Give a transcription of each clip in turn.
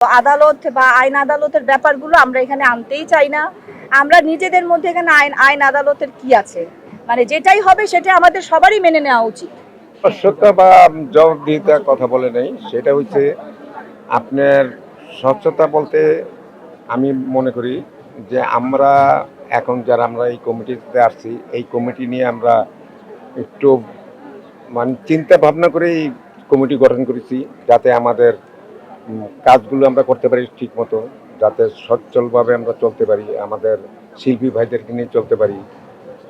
আদালত বা আইন আদালতের ব্যাপারগুলো আমরা এখানে আনতেই চাই না। আমরা নিজেদের মধ্যে এখানে আইন আদালতের কি আছে, মানে যেটাই হবে সেটা আমাদের সবারই মেনে নেওয়া উচিত। স্বচ্ছতা বা জবাবদিহিতার কথা বলে নেই, সেটা হচ্ছে আপনার স্বচ্ছতা বলতে আমি মনে করি যে আমরা এখন যারা আমরা এই কমিটিতে আসছি, এই কমিটি নিয়ে আমরা একটু মানে চিন্তা ভাবনা করে এই কমিটি গঠন করেছি, যাতে আমাদের কাজগুলো আমরা করতে পারি ঠিক মতো, যাতে সচ্ছলভাবে আমরা চলতে পারি, আমাদের শিল্পী ভাইদেরকে নিয়ে চলতে পারি,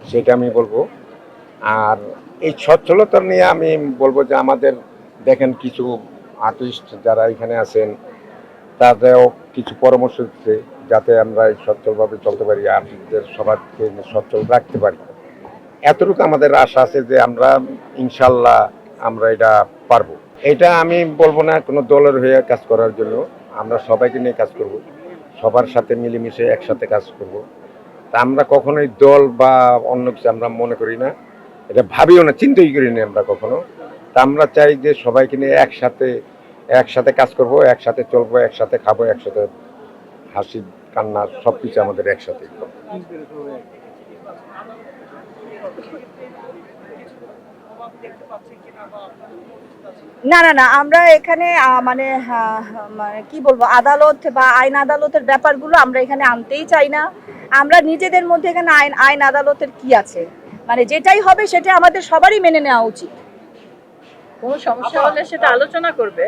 সেটা আমি বলবো। আর এই সচ্ছলতা নিয়ে আমি বলবো যে আমাদের দেখেন কিছু আর্টিস্ট যারা এখানে আছেন, তাদেরও কিছু পরামর্শ দিচ্ছে যাতে আমরা এই সচ্ছলভাবে চলতে পারি, আর্টিস্টদের সবাইকে সচ্ছল রাখতে পারি। এতটুকু আমাদের আশা আছে যে আমরা ইনশাল্লাহ আমরা এটা পারবো। এটা আমি বলবো না কোনো দলের হয়ে কাজ করার জন্য, আমরা সবাইকে নিয়ে কাজ করব, সবার সাথে মিলেমিশে একসাথে কাজ করব। তা আমরা কখনোই দল বা অন্য কিছু আমরা মনে করি না, এটা ভাবিও না, চিন্তাই করি না আমরা কখনো। তা আমরা চাই যে সবাইকে নিয়ে একসাথে একসাথে কাজ করব, একসাথে চলবো, একসাথে খাবো, একসাথে হাসি কান্না সব কিছু আমাদের একসাথে। না না না, আমরা এখানে মানে কি বলবো, আদালত বা আইন আদালতের ব্যাপারগুলো আমরা এখানে আনতেই চাই না। আমরা নিজেদের মধ্যে এখানে আইন আদালতের কি আছে, মানে যেটাই হবে সেটা আমাদের সবারই মেনে নেওয়া উচিত। কোনো সমস্যা হলে সেটা আলোচনা করবে।